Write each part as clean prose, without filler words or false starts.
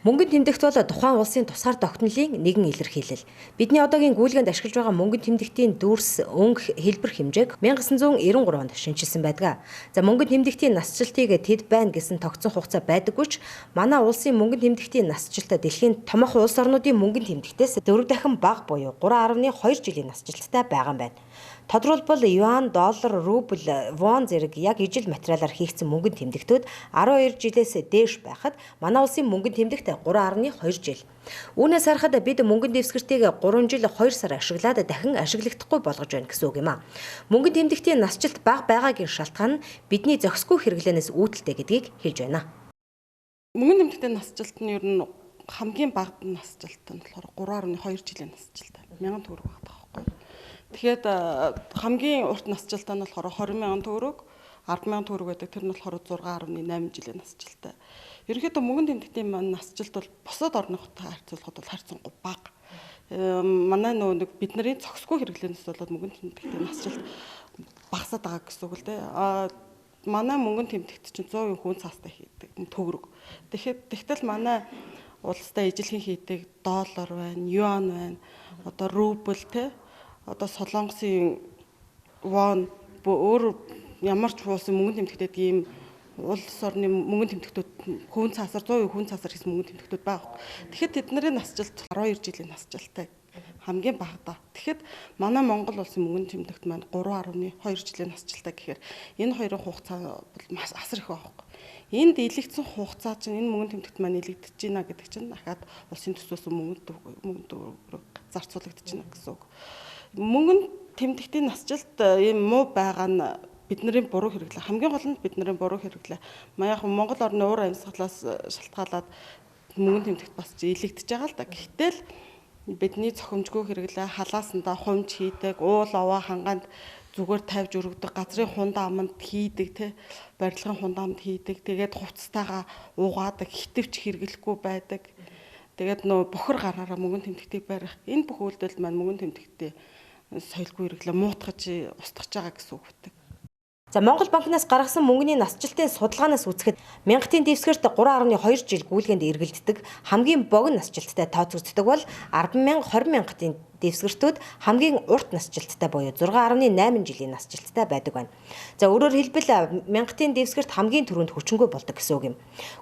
Мөнгөнд тэмдэгт бол тухайн улсын тусгаар тогтнолын нэгэн илэрхийлэл. Бидний одоогийн гүйлгээнд ашиглаж байгаа мөнгөнд тэмдэгтийн дүрс, өнгө, хэлбэр хэмжээг 1993 онд шинжилсэн байдаг. За мөнгөнд тэмдэгтийн насжилтыг тэд байна гэсэн тогтсон хугацаа байдаггүй ч манай улсын мөнгөнд тэмдэгтийн насжилт дэлхийн томоохон улс орнуудын мөнгөнд тэмдэгтээс 4 дахин бага буюу 3.2 жилийн насжилттай байгаа юм байна. Тодорхойлбол юан, доллар, рубль, вон зэрэг яг ижил материалаар хийгдсэн мөнгөнд тэмдэгтүүд 12 жилээс дээш байхад манай улсын мөнгөнд тэмдэгт 3.2 жил. Үүнээс харахад бид мөнгөнд дэвсгэртийг 3 жил 2 сар ашиглаад дахин ашиглахдаггүй болгож байна гэсэн үг юм а. Мөнгөнд тэмдэгтийн насжилт бага байгаагийн шалтгаан нь бидний зохисгүй хэрэглэнээс үүдэлтэй гэдгийг хэлж байна. Мөнгөнд тэмдэгтийн насжилт нь ер нь хамгийн бага насжилт нь болохоор 3.2 жилийн насжилт. 1000 төгрөг багтах байхгүй. Тэгэхээр хамгийн урт насжилтаа нь болохоор 20,000 төгрөг, 10,000 төгрөг байдаг. Тэр нь болохоор 6.8 жилийн насжилттай. Ерөнхийдөө мөнгөнд тэмдэгтийн насжилт бол бусад орнуудтай харьцуулахад бол харьцангуй бага. Манай нэг бидний зохисгүй хэрэглэнээс болоод мөнгөнд тэмдэгтийн насжилт багасаад байгаа гэсэн үг л дээ. Манай мөнгөнд тэмдэгт чинь 100% хүн цаастай хийдэг төгрөг. Тэгтэл манай улстай ижилхэн хийдэг доллар байна, юан байна, одоо рубль те, одоо солонгосын вон өөр ямар ч улсын мөнгөнд тэмдэгтээд ийм улс орны мөнгөнд тэмдэгтүүд хүн цаасаар 100% хүн цаасаар хийсэн мөнгөнд тэмдэгтүүд байгаа. Тэгэхээр тэдний насжилт 12 жилийн насжилттай хамгийн бага да. Тэгэхэд манай Монгол улсын мөнгөнд тэмдэгт маань 3.2 жилийн насжилттай гэхээр энэ хоёрын хугацаа бол маш асар их байгаа. Энд илэгдсэн хугацаа чинь энэ мөнгөнд тэмдэгт маань илэгдэж байна гэдэг чинь дахиад улсын төсвөөс мөнгө зарцуулагдаж байна гэсэн үг. Мөнгөнд тэмдэгтийн насжилт ийм муу байгаа нь бидний буруу хэрэглээ. Хамгийн гол нь бидний буруу хэрэглээ. Яг Монгол орны уур амьсгалаас шалтгаалаад мөнгөнд тэмдэгт бас илэгдэж байгаа л да. Гэтэл бидний цохимжгүй хэрэглээ, халаасандаа хумж хийдэг, уул овоо хангаанд зүгээр тавьж өргөдөг, газрын хундаа аманд хийдэг, те барилгын хундаа аманд хийдэг. Тэгээд хувцастайгаа угаадаг, хитвч хэрэглэхгүй байдаг. Тэгээд нөө бохор гараараа мөнгөнд тэмдэгтийг барих. Энэ бүх үйлдэл маань мөнгөнд тэмдэгтээ соёлгүй хэрэглээ муутгаж устгаж байгаа гэсэн үг үүдэг. За Монгол банкнаас гаргасан мөнгөний насжилтын судалгаанаас үзэхэд мянгатын дэвсгэрт 3.2 жил гүйлгээнд эргэлддэг хамгийн богино насжилттай тооцогддог бол 10,000 20,000-ын дэвсгэртүүд хамгийн урт насжилттай буюу 6.8 жилийн насжилттай байдаг байна. За өөрөөр хэлбэл мянгатын дэвсгэрт хамгийн түрүүнд хүчингүй болдог гэсэн үг юм.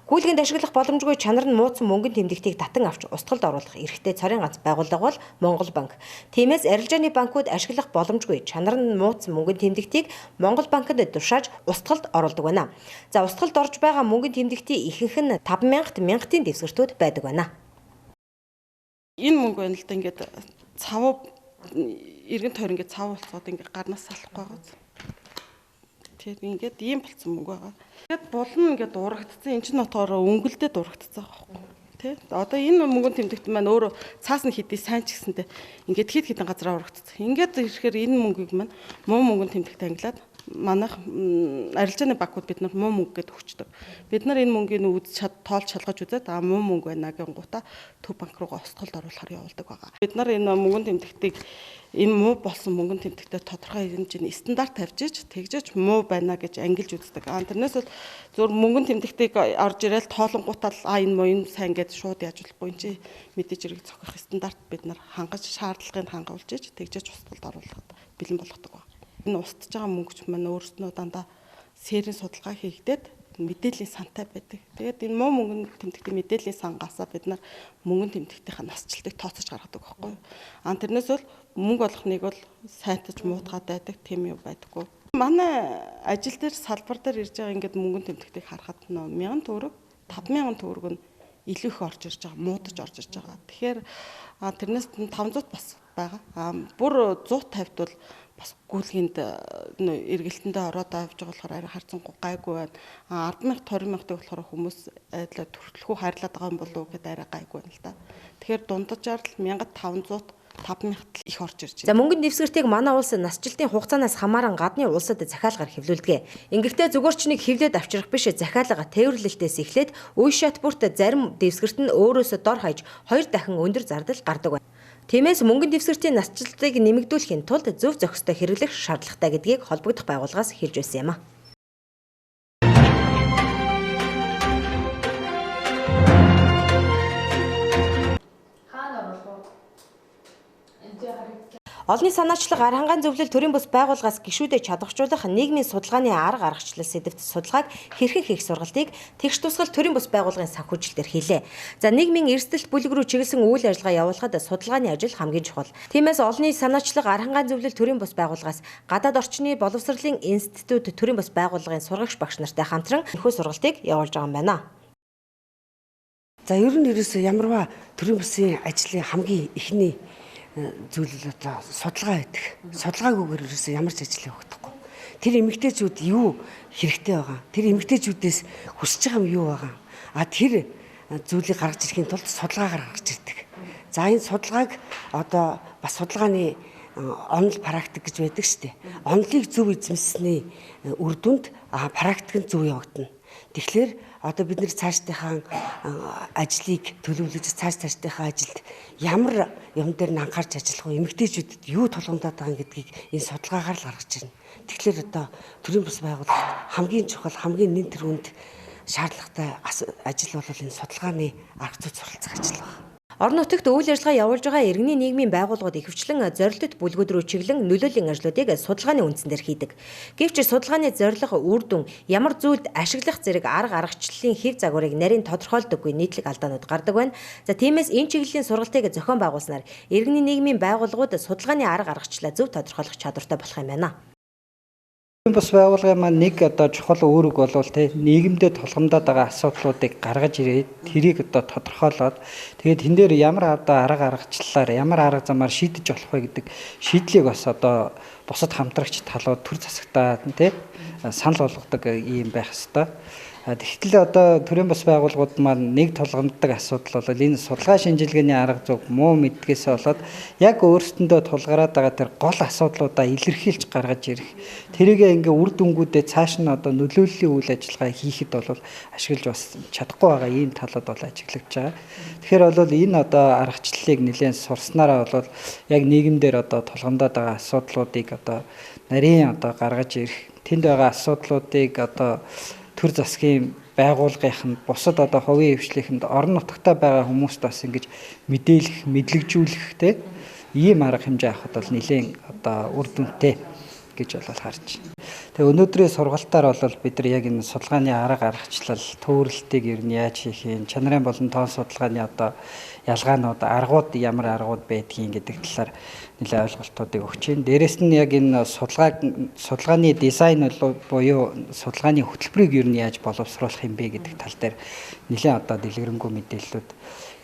Гүйлгээнд ашиглах боломжгүй чанар нь муудсан мөнгөнд тэмдэгтийг татан авч устгалд оруулах эрхтэй цорын ганц байгууллага бол Монгол банк. Тиймээс арилжааны банкуд ашиглах боломжгүй чанар нь муудсан мөнгөнд тэмдэгтийг Монгол банкнд тушааж устгалд оруулдаг байна. За устгалд орж байгаа мөнгөнд тэмдэгтийн ихэнх нь 5,000 мянгатын дэвсгэртүүд байдаг байна. Энэ мөнгө байна л да ингээд цав эргэн тойр ингээд цав болцоод ингээд гарнаас салахгүй байгаа. Тэгэхээр ингээд ийм болцсон мөнгө байгаа. Тэгээд булан ингээд урагдцсан энэ ч нотоор өнгөлдөд урагдцсан байгаа байхгүй. Тэ? Одоо энэ мөнгөнд тэмдэгт маань өөрөө цаас нь хэдий сайн ч гэсэнтэй ингээд хэд хэдэн газараа урагдцсан. Ингээд ирэхээр энэ мөнгийг маань муу мөнгөнд тэмдэгт ангилаад манайх арилжааны банкуд бид нар муу мөнгө гэдээ өгчдөг. Бид нар энэ мөнгийг тоолж шалгаж үзээд муу мөнгө байна гэх гутаа төв банк руугаа устгалд оруулахаар явуулдаг байгаа. Бид нар энэ мөнгөнд тэмдэгтийг энэ муу болсон мөнгөнд тэмдэгтээ тодорхой хэмжээний стандарт тавьж тэгжээч муу байна гэж ангилж үздэг. Тэрнээс бол зөв мөнгөнд тэмдэгтийг орж ирээл тоолонгуудаа энэ муу энэ сайн гэж шууд яаж болохгүй юм чи мэдээж хэрэг зохих стандарт бид нар хангаж шаардлагыг хангуулж тэгжээч устгалд оруулахад бэлэн болгодог байна. Энэ устж байгаа мөнгөч маань өөрснөө дандаа сэрийн судалгаа хийгдээд мэдээллийн сантай байдаг. Тэгээд энэ муу мөнгөнд тэмдэгтийн мэдээллийн сангасаа бид нар мөнгөнд тэмдэгтийн насжилтыг тооцож гаргадаг байхгүй юу? Тэрнээс бол мөнгө олохныг бол сайтаж муутгаад байдаг тийм юм байдаггүй. Манай ажил дээр салбар дээр ирж байгаа ингээд мөнгөнд тэмдэгтийг харахад 1000 төгрөг, 5,000 төгрөг нь илүү их орж ирж байгаа, муудаж орж ирж байгаа. Тэгэхээр тэрнээс 500 бас байгаа. Бүр 150-д бол бас гүйлгээнд эргэлтэндээ ороод авч байгаа болохоор арай харцангуй гайгүй байна. 10,000 20,000-ыг болохоор хүмүүс айдлаа төрөлхөө хайрлаад байгаа юм болов уу гэдээ арай гайгүй байна л да. Тэгэхээр дунджаар л 1500 5,000 их орж ирж байна. За мөнгөнд дэвсгэртийг манай улс насжилтын хугацаанаас хамааран гадны улсад захиалгаар хэвлүүлдэг. Ингэхдээ зүгээр ч нэг хэвлээд авчрах биш захиалга тээвэрлэлтээс эхлээд үе шат бүрт зарим дэвсгэрт нь өөрөөсөө дор хаяж 2 дахин өндөр зардал гардаг байна. Тиймээс мөнгөнд дэвсгэртийн насжилтыг нэмэгдүүлэхийн тулд зөв зохистой хэрэглэх шаардлагатай гэдгийг холбогдох байгууллагаас хэлж байсан юм а. Олонний санаачлаг ар хангаан зөвлөл төрийн бус байгууллагаас гишүүдэд чадваржуулах нийгмийн судалгааны арга аргачлал сэдвт судалгааг хэрхэн хийх сургалтыг тэгш тусгал төрийн бус байгууллагын санхүүжилтээр хийлээ. За нийгмийн эрсдэлт бүлэг рүү чиглэсэн үйл ажиллагаа явуулахад судалгааны ажил хамгийн чухал. Тиймээс олонний санаачлаг ар хангаан зөвлөл төрийн бус байгууллагаас гадаад орчны боловсролын институт төрийн бус байгууллагын сургагч багш нартай хамтран энэхүү сургалтыг явуулж байгаа юм байна. За ер нь ерөөсөө ямарваа төрийн бусын ажлын хамгийн ихний зүйл одоо судалгаа байдаг. Судалгаагүйгээр ерөөсөө ямар ч ажил явагдахгүй. Тэр эмэгтэйчүүд юу хэрэгтэй байгаа. Тэр эмэгтэйчүүдээс хүсэж байгаа юм юу байгаа. Тэр зүйлийг гаргаж ирэхийн тулд судалгаагаар гаргаж ирдэг. За энэ судалгааг одоо бас судалгааны онол практик гэж байдаг шүү дээ. Онолыг зөв эзэмсэсний үр дүнд практик нь зөв явагдана. Тэгэхээр одоо бид нэр цаашдынхаа ажлыг төлөвлөж цаашдынхаа ажилд ямар юм дээр нь анхаарч ажиллах вэ? Эмэгтэйчүүдэд юу тулгамдаад байгаа гэдгийг энэ судалгаагаар л гаргаж ирнэ. Тэгэхээр одоо төрийн бус байгууллагт хамгийн чухал, хамгийн нэн тэргуунд шаардлагатай ажил бол энэ судалгааны арга зүй суралцах ажил байна. Орон нутагт үйл ажиллагаа явуулж байгаа иргэний нийгмийн байгууллагууд ихэвчлэн зорилттой бүлгүүд рүү чиглэн нөлөөллийн ажлуудыг судалгааны үндсээр хийдэг. Гэвч судалгааны зорилго, үр дүн, ямар зүйлд ашиглах зэрэг арга аргачлалын хэв загварыг нарийн тодорхойлдоггүй нийтлэг алдаанууд гардаг байна. За тиймээс энэ чиглэлийн сургалтыг зохион байгуулснаар иргэний нийгмийн байгууллагууд судалгааны арга аргачлалаа зөв тодорхойлох чадвартай болох юм байна. Бас байгууллагын маань нэг одоо чухал үүрэг болвол нийгэмдээ тулгамдаад байгаа асуудлуудыг гаргаж ирээд тэрийг одоо тодорхойлоод тэгээд тэн дээр ямар одоо арга аргачлалаар ямар арга замаар шийдэж болох вэ гэдэг шийдлийг бас одоо бусад хамтрагч талууд төр засагтаа санал болгодог юм байх ёстой. Тэгтэл одоо төрийн бас байгууллагууд маань нэг тулгамддаг асуудал бол энэ судалгаа шинжилгээний арга зүйг муу мэдгээсээ болоод яг өөрсдөндөө тулгараад байгаа тэр гол асуудлуудаа илэрхийлж гаргаж ирэх. Тэрийг ингээ үр дүнгуудээ цааш нь одоо нөлөөллийн үйл ажиллагаа хийхэд бол ашиглаж бас чадахгүй байгаа ийм талууд бол ажиглагдж байгаа. Тэгэхээр бол энэ одоо аргачлалыг нэлээд сурснараа бол яг нийгэмдэр одоо тулгамдаад байгаа асуудлуудыг одоо нарийн одоо гаргаж ирэх. Тэнд байгаа асуудлуудыг одоо төр засгийн байгууллагын бусад одоо хувийн хвшлийнхэнд орон нутагтаа байгаа хүмүүст бас ингэж мэдээлэх, мэдлэгжүүлэх ийм арга хэмжээ авахд бол нэлээд одоо үр дүнтэй гэж бол харж байна. Тэгээ өнөөдрийн сургалтаар бол бид нар яг энэ судалгааны арга аргачлал, төөрөлтийг ер нь яаж хийх юм, чанарын болон тоон судалгааны одоо ялгаанууд, аргууд ямар аргууд байдгийг гэдэг талаар нэлээд ойлголтуудыг өгч байна. Дээрээс нь яг энэ судалгааны дизайн буюу судалгааны хөтөлбөрийг ер нь яаж боловсруулах юм бэ гэдэг тал дээр нэлээд одоо дэлгэрэнгүй мэдээллүүд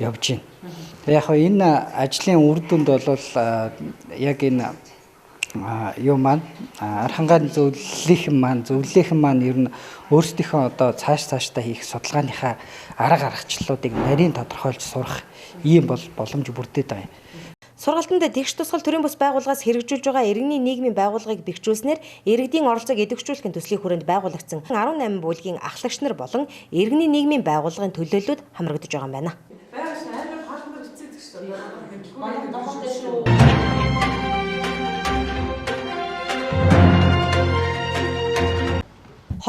явж байна. Тэгээ яг энэ ажлын үр дүнд бол яг энэ юу маань ар хангаан зөвлөлийнхэн маань ер нь өөрсдийнхөө одоо цаашдаа хийх судалгааныхаа арга аргачлалуудыг нарийн тодорхойлж сурах ийм бол боломж бүрдээд байгаа юм. Сургалтанд тэгш тусгал төрийн бус байгууллагаас хэрэгжүүлж байгаа иргэний нийгмийн байгууллагыг бэхжүүлснээр иргэдийн оролцоог идэвхжүүлэхийн төслийн хүрээнд байгуулагдсан 18 бүлгийн ахлагч нар болон иргэний нийгмийн байгууллагын төлөөллүүд хамрагдаж байгаа юм байна.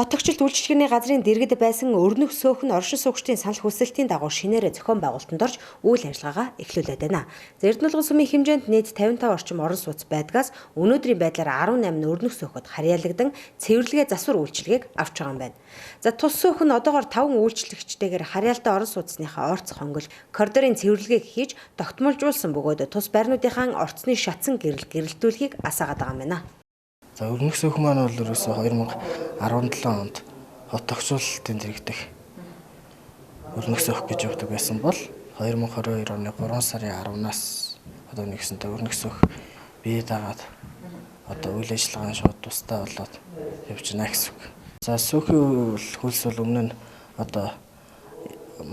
Хот тогтчлт үйлчилгээний газрын дэргэд байсан өрнөх сөөхн оршин суугчдын санал хүсэлтийн дагуу шинээр зохион байгуулалтанд орж үйл ажиллагаагаа эхлүүлээд байна. Эрдэнэлгэн сумын хэмжээнд нийт 55 орчим орон сууц байдгаас өнөөдрийн байдлаар 18 өрнөх сөөхөд харьяалагдан цэвэрлэгээ засвар үйлчилгээг авч байгаа юм байна. За тус сөөхн одоогоор 5 үйлчлэгчтэйгээр харьяалтай орон сууцныхаа орц хонгол коридорын цэвэрлэгийг хийж тогтмолжуулсан бөгөөд тус байрнуудынхаа орцны шатсан гэрэлтүүлэхийг асаагаад байгаа юм байна. За өрнөх сөөхн маань бол ерөөсөө 2017 онд хот тогтчлтын дэрэгдэх өрнөх сөөх гэж явдаг байсан бол 2022 оны 3 сарын 10-наас одоо нэгсэнтэй өрнөх сөөх бие дагаад одоо үйл ажиллагааны шууд тустай болоод явж байна гэсэн үг. За сөөхийн хөлс бол өмнө нь одоо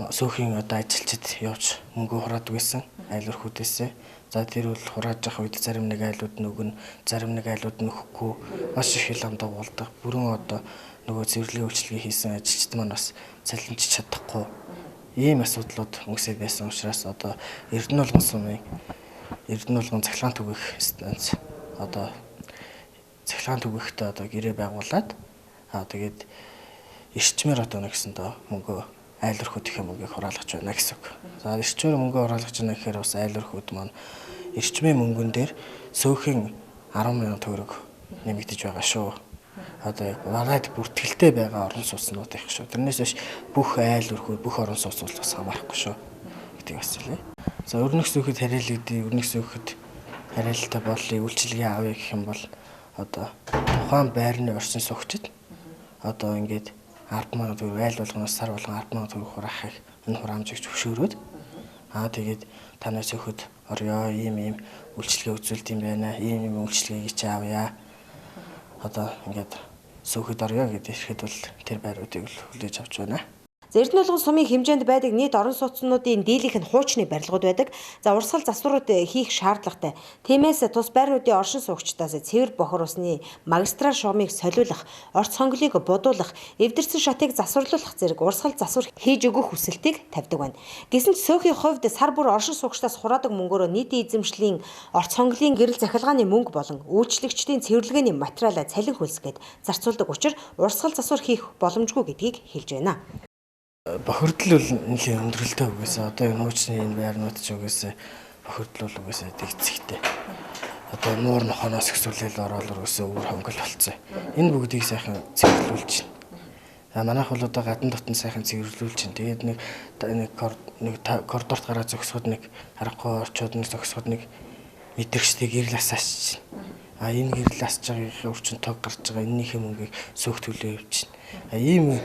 сөөхийн одоо ажилчид явж мөнгө хураадаг байсан айл өрхүүдээсээ. За тэр бол хурааж явах үед зарим нэг айлууд нь өгнө, зарим нэг айлууд нь өгөхгүй маш их хил амдаа болдог. Бүрэн одоо нөгөө цэвэрлэгийн үйлчилгээ хийсэн ажилчид маань бас цалинжиж чадахгүй ийм асуудлууд өнгөсөй байсан учраас одоо Эрдэнэлгэн сумын Эрдэнэлгэн цахилгаан түгээх станц одоо цахилгаан түгээхтэй одоо гэрээ байгуулад тэгээд эрчмээр одоо нэгсэндээ мөнгө айл өрхүүдийн мөнгийг хураалгаж байна гэсэн үг. За эрчмээр мөнгө хураалгаж байна гэхээр бас айл өрхүүд маань эрчмийн мөнгөн дээр сөөхөн 10,000 төгрөг нэмэгдэж байгаа шүү. Одоо яг бараад бүртгэлтэй байгаа орон сууцнууд их шүү. Тэрнээс биш бүх айл өрхөө бүх орон сууц бол бас хамаарахгүй шүү гэдэг бас хэлээ. За өрнөх сүүхэд хариалагдъя, өрнөх сүүхэд хариалтаа боллыг үйлчилгээ авъя гэх юм бол одоо тухайн байрны орчин суугчид одоо ингээд 10,000 төгрөг айл болгоноос сар болгон 10,000 төгрөг хураахыг энэ хураамжийг зөвшөөрөөд тэгээд танаас өгөхөд орё ийм үйлчилгээ үзүүлд юм байна. Ийм үйлчилгээг чи авъя. Одоо ингээд сүүхэд орё гэдэг ирэхэд бол тэр байруудыг хүлээж авч байна. За Эрдэнэ булган сумын хэмжээнд байдаг нийт орон сууцнуудын дийлэнх нь хуучны барилгууд байдаг. За урсгал засварууд хийх шаардлагатай. Тиймээс тус байрнуудын оршин суугчдаас цэвэр бохор усны магистраль шугамыг солиулах, орц хонглыг бодуулах, эвдэрсэн шатыг засварлуулах зэрэг урсгал засвар хийж өгөх хүсэлтийг тавьдаг байна. Гэсэн ч цөөхийн хувьд сар бүр оршин суугчдаас хураадаг мөнгөөр нийтийн эзэмшлийн орц хонглын гэрэл захиргааны мөнгө болон үйлчлэгчдийн цэвэрлэгээний материалаа цалин хөлсгээд зарцуулдаг учраас урсгал засвар хийх боломжгүй гэдгийг хэлж байна. Бохирдол бол нэлийн өндөрлөлтөө үгүйсээ одоо энэ хуучны энэ байрнууд ч үгүйсээ бохирдол бол үгүйсээ дэгцэгтэй. Одоо нуур нохоноос өсвөлэл ороод үгүйсээ өвөр хонгол болцсон. Энэ бүгдийг сайхан цэвэрлүүлж байна. Манайх бол одоо гадна дотн сайхан цэвэрлүүлж байна. Тэгээд нэг коридорт гараад зогсоход нэг аргагүй орчууд нэг зогсоход нэг мэдрэгчтэй гэрэл асааж байна. Энэ гэрэл асж байгаагийн өрчин тог гарч байгаа эннийхээ мөнгийг сөөх төлөө явж байна. Ийм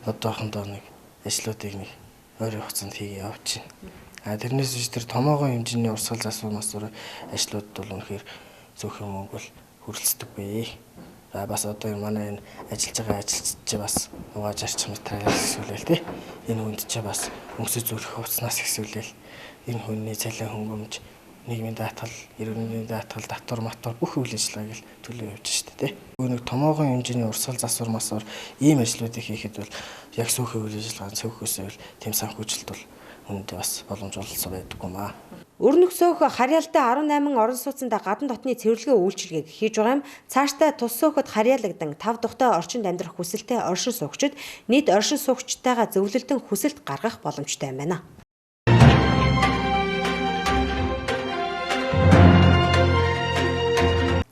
одоохондоо нэг ажлуудыг нэг ойрын хугацаанд хийгээ явж байна. Тэрнээс биш тэр томоохон хэмжээний урсгал засвар масвар ажлуудад бол үнэхээр зөвхөн мөнгө бол хүрэлцдэггүй. Бас одоо манай энэ ажиллаж байгаа ажилчид ч бас угааж арчих материалаас хэсүүлээл тий. Энэ хүнд ч бас өмсөж зүрх хувцснаас хэсүүлээл энэ хүний цалин хөнгөмж нийгмийн даатгал, иргэний даатгал, татвар матвар бүх үйл ажиллагааг л төлөө явж штэ тий. Нэг томоохон хэмжээний урсгал засвар масвар ийм ажлуудыг хийхэд бол яг сүүхийн үйл ажиллагаанд цөөхөөсөө л тэм санхүүжилт бол үүндээ бас боломж олгосон байдаггүй маа. Өрнөх сөөх харьяалтай 18 орон сууцанда гадна дотны цэвэрлэгээ үйлчилгээг хийж байгаа юм. Цаашдаа тус сөөхөд харьяалагдан 5 тухтай орчинд амьдрах хүсэлтэй оршин суугчид нийт оршин суугчтайгаа зөвлөлтөн хүсэлт гаргах боломжтой юм байна.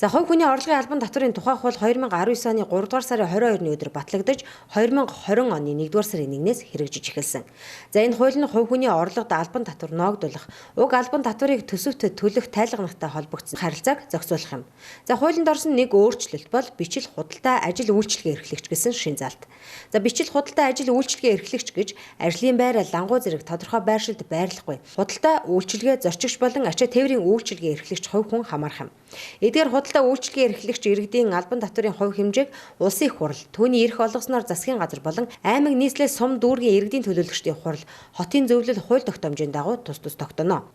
За хувь хүний орлогын албан татврын тухай хууль 2019 оны 3 дугаар сарын 22-ны өдөр батлагдаж 2020 оны 1 дугаар сарын 1-ээс хэрэгжиж эхэлсэн. За энэ хууль нь хувь хүний орлогод албан татвар ноогдуулах, уг албан татварыг төсөвт төлөх тайлгнагтай холбогдсон харилцааг зохицуулах юм. За хуулинд орсон нэг өөрчлөлт бол бичил худалдаа ажил үйлчилгээ эрхлэгч гэсэн шин залт. За бичил худалдаа ажил үйлчилгээ эрхлэгч гэж ажлын байр, лангуу зэрэг тодорхой байршилд байрлахгүй. Худалдаа үйлчилгээ зорчигч болон ачаа тээврийн үйлчилгээ эрхлэгч хувь хүн хамаарах юм. Эдгээр худалдаа үйлчилгээ эрхлэгч иргэдийн албан татврын хувь хэмжээг улсын хурал, түүний эрх олгосноор засгийн газар болон аймаг нийслэл сум дүүргийн иргэдийн төлөөлөгчдийн хурал, хотын зөвлөл хууль тогтоомжийн дагуу тус тогтоно.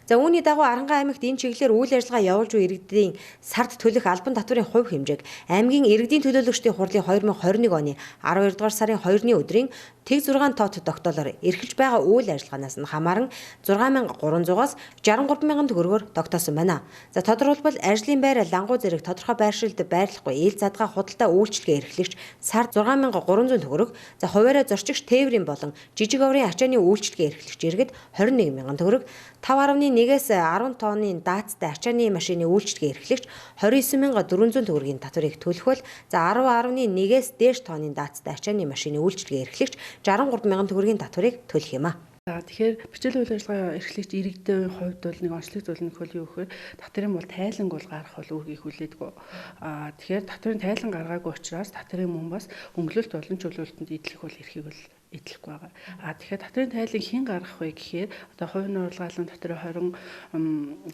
За үүний дагуу Аранхан аймагт энэ чиглэлээр үйл ажиллагаа явуулж буй иргэдийн сард төлөх албан татврын хувь хэмжээг аймгийн иргэдийн төлөөлөгчдийн хурлын 2021 оны 12 дугаар сарын 2-ны өдрийн тэг 6 тоот тогтоолоор эрхэлж байгаа үйл ажиллагаанаас нь хамааран 6300-аас 63000 төгрөгөөр тогтоосон байна. За тодорхойлбол ажлын байр, лангуу зэрэг тодорхой байршилд байрлахгүй ил задгаа худалдаа үйлчилгээ эрхлэгч сард 6300 төгрөг, за хуваарай зорчигч тээврийн болон жижиг оврын ачааны үйлчилгээ эрхлэгч иргэд 21000 төгрөг, 5.1-ээс 10 тонны даацтай ачааны машины үйлчилгээ эрхлэгч 29400 төгрөгийн татварыг төлөх бол за 10.1-ээс дээш тонны даацтай ачааны машины үйлчилгээ эрхлэгч 63000 төгрөгийн татварыг төлөх юм а. За тэгэхээр бичил үйл ажиллагаа эрхлэгч иргэдийн хувьд бол нэг онцлог зүйл нь хөл юу гэхээр татврын бол тайланг бол гарах бол үүргийг хүлээдэггүй. Тэгэхээр татврын тайлан гаргаагүй учраас татврын мөн бас өнгөлөлт болон чөлөөлтөнд идэх бол эрхийг бол идэлхгүй байгаа. Тэгэхээр татврын тайлыг хэн гаргах вэ гэхээр одоо хувийн орлогын албан татврын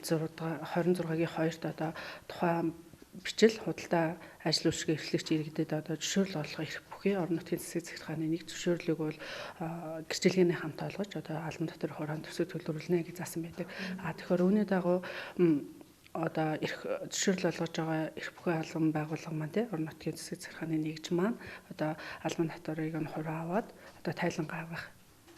26-гийн 2-т одоо тухайн бичил худалдаа ажил үйлчилгээ эрхлэгч иргэдэд одоо зөвшөөрөл олгох эрх бүхий орон нутгийн засгийн захиргааны нэг зөвшөөрлийг бол гэрчлэгээний хамт олгож одоо албан татврын хураан төсөв төлөвлөнө гэж заасан байдаг. Тэгэхээр үүний дагуу одоо эрх зөвшөөрөл олгож байгаа эрх бүхий албан байгууллага маань тий орон нутгийн засгийн захиргааны нэгж маань одоо албан татврыг нь хураа аваад одоо тайлан гаргах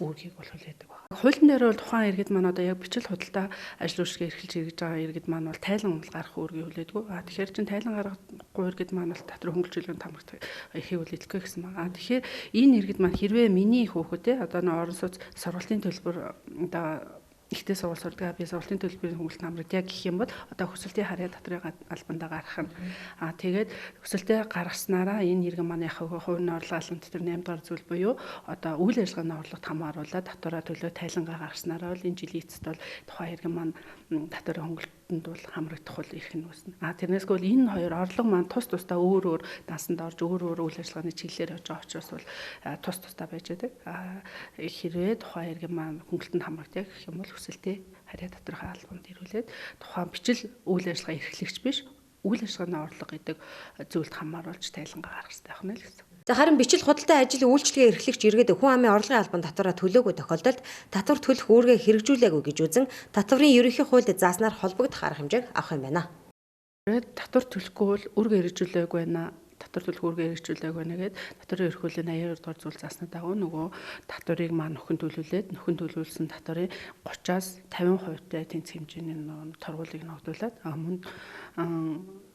үүргийг бол хүлээдэг байна. Хуулийн дээр бол тухайн иргэд маань одоо яг бичил худалдаа ажил үйлчилгээ эрхэлж иргэж байгаа иргэд маань бол тайлан гаргах үүргийг хүлээдэг. Тэгэхээр чин тайлан гаргахгүй иргэд маань бол татвар хөнгөлөлтөнд хамрах эрхийг хүлээдэггүй гэсэн байна. Тэгэхээр энэ иргэд маань хэрвээ миний хүүхэд те одоо н орон сууц сургалтын төлбөр одоо ихтэй сургууль сурдаг би сургуулийн төлбөрийн хөнгөлөлт хамрагдъя гэх юм бол одоо хүсэлтийн харьяа татрын албандаа гарах нь. Тэгээд хүсэлтээ гаргаснараа энэ иргэн маань яг хувийн орлого албан татвар 8 дугаар зүйл буюу одоо үйл ажиллагааны орлогот хамааруулаад татвараа төлөө тайлангаа гаргаснараа бол энэ жилийн эцэст бол тухайн иргэн маань татварын хөнгөлөлтөнд бол хамрагдах бол ирэх нь үүснэ. Тэрнээс гол энэ хоёр орлого маань тус тусдаа өөр дансанд орж өөр үйл ажиллагааны чиглэлээр явж байгаа учраас бол тус тусдаа байж байдаг. Хэрвээ тухайн иргэн маань хөнгөлөлтөнд хамрагдъя гэх юм бол хүсэлтээ харьяа татрын албанд ирүүлээд тухайн бичил үйл ажиллагаа эрхлэгч биш үйл ажиллагааны орлого гэдэг зүйлд хамааруулж тайлангаа гаргах хэрэгтэй байна л гэсэн. За харин бичил худалдаа ажил үйлчлэгээ эрхлэгч иргэд хүн амын орлогын албан татвараа төлөөгүй тохиолдолд татвар төлөх үүргээ хэрэгжүүлээгүй гэж үзэн татварын ерөнхий хуульд зааснаар холбогдох арга хэмжээг авах юм байна. Татвар төлөхгүй бол үүргээ хэрэгжүүлээгүй байна. Татвар төлөх үүргээ хэрэгжүүлээгүй байна гэгээд татварын ерөнхий хуулийн 82 дугаар зүйл зааснаа дагуу нөгөө татварыг маань нөхөн төлүүлээд нөхөн төлүүлсэн татварын 30-аас 50% тэнцэх хэмжээний торгуулийг ногдуулад мөн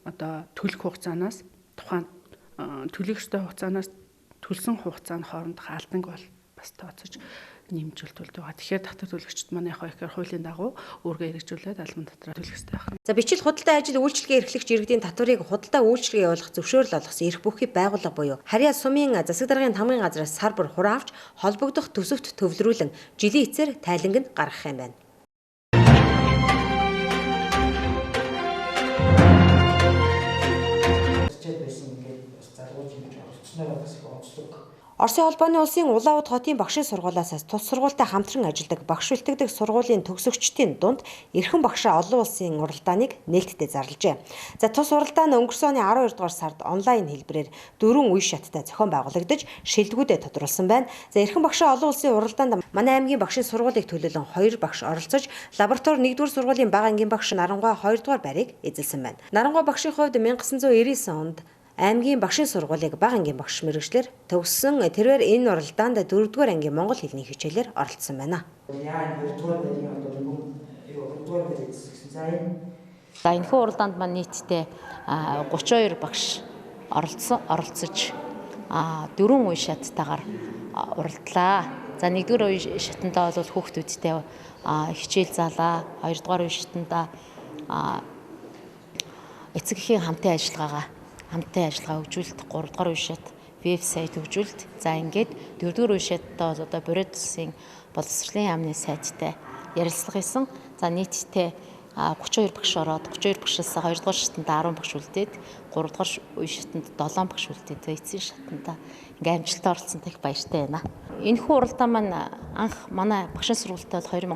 одоо төлөх хугацаанаас тухайн төлөх ёстой хугацаанаас төлсөн хугацааны хоорондох алданг бол бас тооцож нэмжүүлэлт болж байгаа. Тэгэхээр татвар төлөгчд маань яг ихээр хуулийн дагуу үүргээ хэрэгжүүлээд албан татвараа төлөх ёстой байна. За бичил худалдаа ажил үйлчлэгээ эрхлэгч иргэдийн татварыг худалдаа үйлчлэгээ явуулах зөвшөөрөл олгосон эрх бүхий байгууллага буюу харьяа сумын засаг даргын тамгын газраас сар бүр хураа авч холбогдох төсөвт төвлөрүүлэн жилийн эцээр тайланг гаргах юм байна. Оросын холбооны улсын Улаанбаатар хотын багшийн сургуулиас тус сургуультай хамтран ажилладаг багш бэлтгэдэг сургуулийн төгсөгчдийн дунд эрхэм багшаа олон улсын уралдааныг нээлттэй зарлажээ. За тус уралдаан нь өнгөрсөн оны 12 дугаар сард онлайн хэлбэрээр 4 үе шаттай зохион байгуулагдаж шилдэгүүдэд тодруулсан байна. За эрхэм багшаа олон улсын уралдаанд манай аймгийн багшийн сургуулийг төлөөлөн 2 багш оролцож лаборатори 1-р сургуулийн бага ангийн багш Нарангуй 2-р байрыг эзэлсэн байна. Нарангуй багшийн хувьд 1999 онд аймгийн багшийн сургуулийг бага ангийн багш мэргэжлэр төгссөн. Тэрээр энэ уралдаанд 4-р ангийн монгол хэлний хичээлээр оролцсон байна. За энэхүү уралдаанд маань нийтдээ 32 багш оролцож 4 үе шаттайгаар уралдлаа. За 1-р үе шатндаа бол хүүхдүүдтэй хичээл заалаа. 2-р үе шатндаа эцэг эхийн хамтын ажиллагаа хөгжүүлэлт, 3-р үе шат вебсайт хөгжүүлэлт. За ингээд 4-р үе шаттай бол одоо Бурят улсын боловсролын яамны сайттай ярилцлага хийсэн. За нийтдээ 32 багш ороод 32 багшаас 2-р шатнд 10 багш үлдээд 3-р үе шатнд 7 багш үлдээд эцсийн шатнд ингээ амжилттай оролцсонтой их баяртай байна. Энэхүү уралдаан маань анх манай багшийн сургуультай бол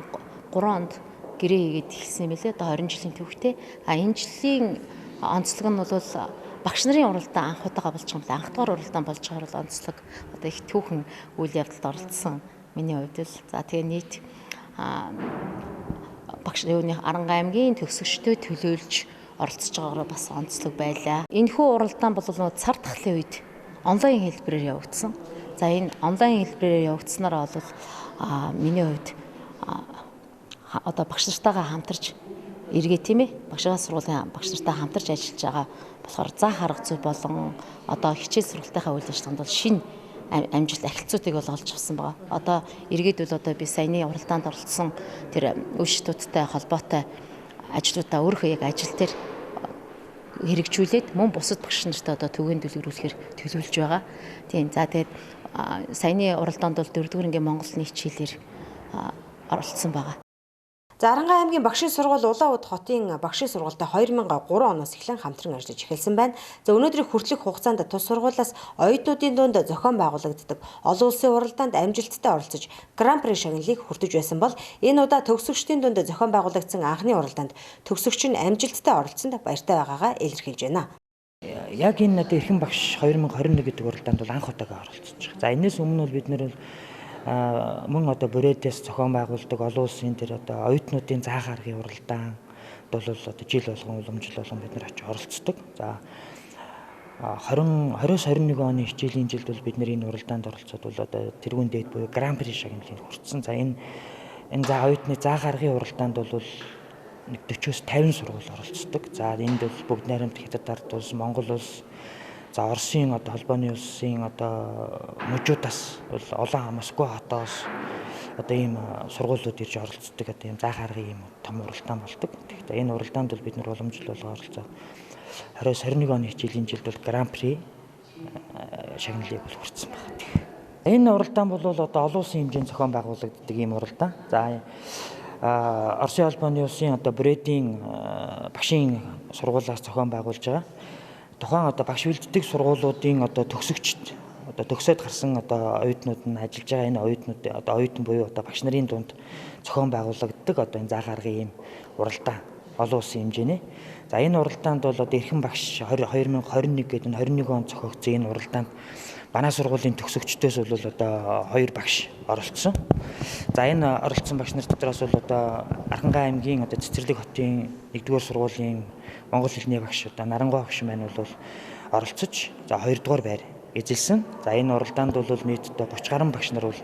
2003 онд гэрээ хийгээд эхэлсэн юм лээ. Одоо 20 жилийн түүхтэй. Энэ жилийн онцлог нь бол багш нарын уралдаан анх удаага болж байгаа юм лээ. Анх дахь уралдаан болж байгаа бол онцлог одоо их түүхэн үйл явдалд оролцсон миний хувьд л. За тэгээ нийт багш Аранга аймгийн төгсөгчдөө төлөөлж оролцож байгаагаар бас онцлог байлаа. Энэхүү уралдаан бол цар тахлын үед онлайн хэлбэрээр явагдсан. За энэ онлайн хэлбэрээр явагдсанаар бол миний хувьд одоо багш нартайгаа хамтарч эргээ тийм ээ багшаа сургуулийн багш нартай хамтарч ажиллаж байгаа болохоор заах арга зүй болон одоо хичээл сургалтынхаа үйл ажиллагаанд бол шинэ амжилт ахилцуудыг бол олж авсан байгаа. Одоо эргээд бол одоо би саяны уралдаанд оролцсон тэр үе шатуудтай холбоотой ажлуудаа өөрөө яг ажил дээр хэрэгжүүлээд мөн бусад багш нартай одоо төвийн дэлгэрүүлэхээр төлөвлөж байгаа. Тийм. За тэгээд саяны уралдаанд бол 4-р ангийн монголны хичээлээр оролцсон байгаа. За Аранга аймгийн багшийн сургууль Улаанбаатар хотын багшийн сургуультай 2003 оноос эхлэн хамтран ажиллаж эхэлсэн байна. За өнөөдрийн хүртэлх хугацаанд тус сургуулиас оюутнуудын дунд зохион байгуулагддаг олон улсын уралдаанд амжилттай оролцож гран-при шагналыг хүртэж байсан бол энэ удаа төгсөгчдийн дунд зохион байгуулагдсан анхны уралдаанд төгсөгч нь амжилттай оролцсонд баяртай байгаагаа илэрхийлж байна. Яг энэ одоо эрхэм багш 2021 гэдэг уралдаанд бол анх удаага оролцож байгаа. За энэс өмнө бол бид нэр мөн одоо Буриатаас зохион байгуулдаг олон улсын тэр одоо оюутнуудын заах аргын уралдаан бол одоо жил болгон уламжил болгон бид нар очиж оролцдог. За 20-21 оны хичээлийн жилд бол бид нэр энэ уралдаанд оролцоод бол одоо тэрүүн дээд буюу гран-при шагналыг хүртсэн. За энэ за оюутны заах аргын уралдаанд бол 40-50 сургууль оролцдог. За энд бол бүгд найрамд Хятад ард улс, Монгол улс, за Оросын одоо холбооны улсын одоо мужуудаас бол олон Москва хотоос одоо ийм сургуулиуд ирж оролцдог одоо ийм заах аргын ийм том уралдаан болдог. Тэгэхээр энэ уралдаанд бол бид нар уламжлал оролцоод 20-21 оны жилийн жилд бол Гран При шагналыг бол хүртсэн байна. Энэ уралдаан бол одоо олон улсын хэмжээнд зохион байгуулагддаг ийм уралдаан. За Оросын холбооны улсын одоо Брэдийн багшийн сургуулиас зохион байгуулж байгаа. Тухайн одоо багш бэлддэг сургуулиудын одоо төгсөгчд одоо төгсөөд гарсан одоо оюутнууд нь ажиллаж байгаа энэ оюутнууд одоо оюутан буюу одоо багш нарын дунд зохион байгуулагддаг одоо энэ заах аргын ийм уралдаан олон улсын хэмжээний. За энэ уралдаанд бол одоо эрхэм багш 2021 гэдэг нь 21 он зохиогдсон энэ уралдаанд манай сургуулийн төгсөгчдөөс бол одоо 2 багш оролцсон. За энэ оролцсон багш нар дотроос бол одоо Архангай аймгийн одоо Цэцэрлэг хотын 1-р сургуулийн монгол хэлний багш одоо Нарангуй багш маань бол оролцож за 2-р байр эзэлсэн. За энэ уралдаанд бол нийт одоо 30 гаруй багш нар бол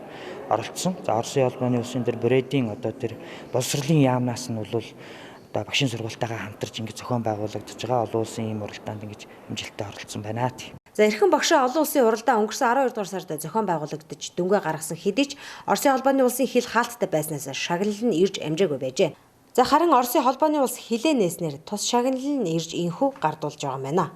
оролцсон. За Оросын холбооны улсын тэр Брэдийн одоо тэр боловсролын яамнаас нь бол одоо багшийн сургуультайгаа хамтарч ингэж зохион байгуулагдаж байгаа олон улсын ийм уралдаанд ингэж амжилттай оролцсон байна. За эрхэм багшаа олон улсын уралдаан өнгөрсөн 12 дугаар сард зохион байгуулагдаж дүнгээ гаргасан хэдий ч Оросын холбооны улсын хил хаалттай байснаас шагнал нь ирж амжаагүй байжээ. За харин Оросын холбооны улс хилээ нээснээр тус шагнал нь ирж инхүү гардуулж байгаа юм байна.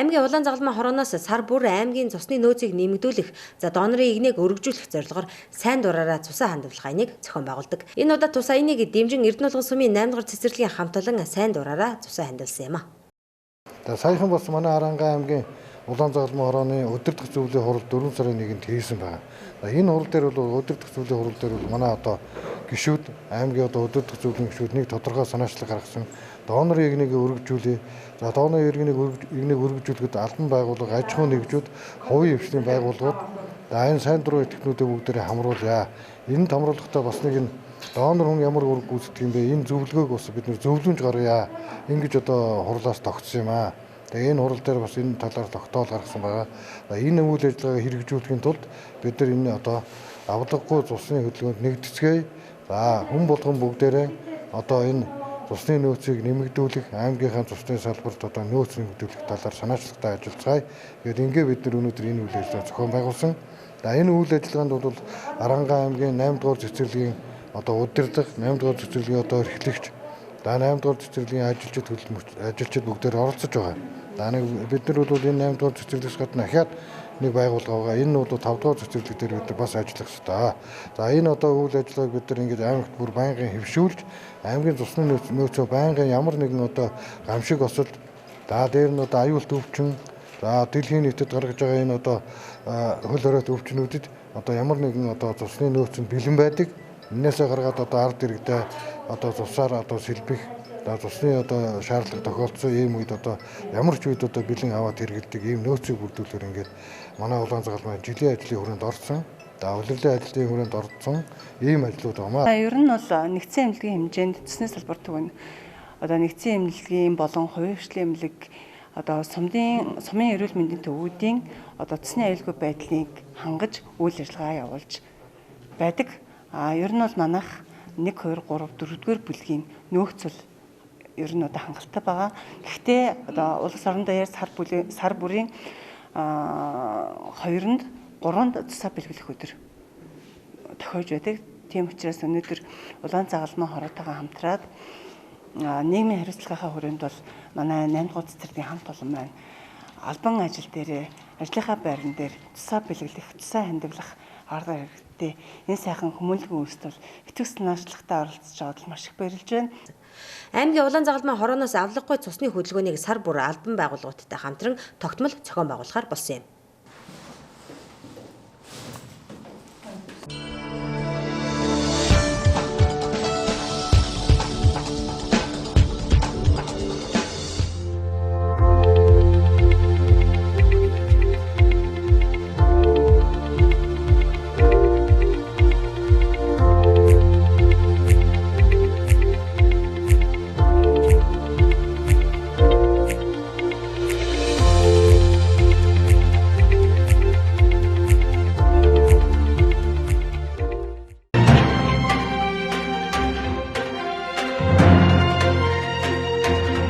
Аймгийн улаан загалмай хорооноос сар бүр аймгийн цусны нөөцийг нэмэгдүүлэх, за донорын игнийг өргөжүүлэх зорилгоор сайн дураараа цусаа хандивлах айныг зохион байгуулдаг. Энэ удаа тус айныг дэмжин Эрдэнэ улгын сумын 8 дугаар цэцэрлэгийн хамт олон сайн дураараа цусаа хандивлсан юм а. Саяхан бас манай Арангай аймгийн улаан загалмай хорооны өдөртөх зөвлөлийн хурал 4 сарын 1-нд хийсэн байна. Энэ хурал дээр бол өдөртөх зөвлөлийн хурал дээр бол манай одоо гишүүд аймгийн одоо өдөртөх зөвлөлийн гишүүд нэг тодорхой санаачлал гаргасан. Донорын игнийг өргөжүүлээ. За донорын игнийг өргөжүүлэхэд албан байгууллага, аж ахуйн нэгжүүд, хувийн хвшлийн байгууллагууд энэ сайн дурын технүүдийг бүгдээрээ хамруулъя. Энэ хамруулахдаа бас нэг нь донор хүн ямар үүрэг гүйцэтгэх юм бэ? Энэ зөвлөгөөг бас бид нэр зөвлөмж гаргая. Ингэж одоо хурлаас тогтсон юм аа. Тэгээ энэ хурал дээр бас энэ талаар тогтоол гаргасан байгаа. Энэ үйл ажиллагааг хэрэгжүүлэхийн тулд бид нар энэ одоо авлаггүй цусны хөдөлгөөнд нэгдэцгээе. За хүн болгон бүгдээрээ одоо энэ цусны нөөцийг нэмэгдүүлэх, аймгийнхаа цусны салбарт одоо нөөц нэмэгдүүлэх талаар санаачлагтай ажиллацгаая. Тэгээд ингээд бид нар өнөөдөр энэ үйл ажиллагаа зохион байгуулсан. За энэ үйл ажиллагаанд бол Арангай аймгийн 8 дугаар цэцэрлэгийн одоо удирдах, 8 дугаар цэцэрлэгийн одоо эрхлэгч, 8 дугаар цэцэрлэгийн ажилчид бүгдээр оролцож байгаа. За нэг бид нар бол энэ 8 дугаар цэцэрлэгээс гадна ахаад нэг байгууллага байгаа. Энэ нь бол 5 дугаар цэцэрлэг дээр бид нар бас ажиллах хэрэгтэй. За энэ одоо үйл ажиллагааг бид нар ингэж аймагт бүр байнгын хэвшүүлж, аймгийн цусны нөөцөө байнгын ямар нэгэн одоо гамшиг осол, за дээр нь одоо аюулт өвчин, за дэлхийн нийтэд гаргаж байгаа энэ одоо хөл хоройт өвчнүүдэд одоо ямар нэгэн одоо цусны нөөц нь бэлэн байдаг. Энээсээ гаргаад одоо ард иргэдээ одоо цусаар одоо сэлбэх, цусны одоо шаардлага тохиолдсон ийм үед одоо ямар ч үед одоо бэлэн аваад хэрэгэлдэг ийм нөөцийг бүрдүүлэхээр ингээд манай улаан загалмай жилийн ажлын хүрээнд орсон. За улирлын ажлын хүрээнд орсон ийм ажлууд байна. Ер нь бол нэгдсэн эмнэлгийн хэмжээнд цусны салбар түвэн одоо нэгдсэн эмнэлгийн болон хувийн хвшлийн эмнэлэг одоо сумын эрүүл мэндийн төвүүдийн одоо цусны аюулгүй байдлыг хангаж үйл ажиллагаа явуулж байдаг. Ер нь бол манайх 1 2 3 4-р бүлгийн нөөцөл ер нь одоо хангалттай байгаа. Гэхдээ одоо улс орон даяар сар бүрийн 2-нд 3-нд цусаа бэлгэлэх өдөр тохиож байдаг. Тийм учраас өнөөдөр улаан загалмай хороотойгоо хамтраад нийгмийн хариуцлагынхаа хүрээнд бол манай 8 дугаар цэцэрлэгийн хамт олон маань албан ажил дээр ажлынхаа байран дээр цусаа бэлгэлэх, цусаа хандивлах арга хэрэгтэй. Энэ сайхан хүмүүнлэгийн үйлсд бол итгэвч санаачлагтай оролцож байгаад маш их баярлж байна. Аймгийн улаан загалмай хорооноос авлаггүй цусны хөдөлгөөнийг сар бүр албан байгууллагуудтай хамтран тогтмол зохион байгуулахаар болсон юм.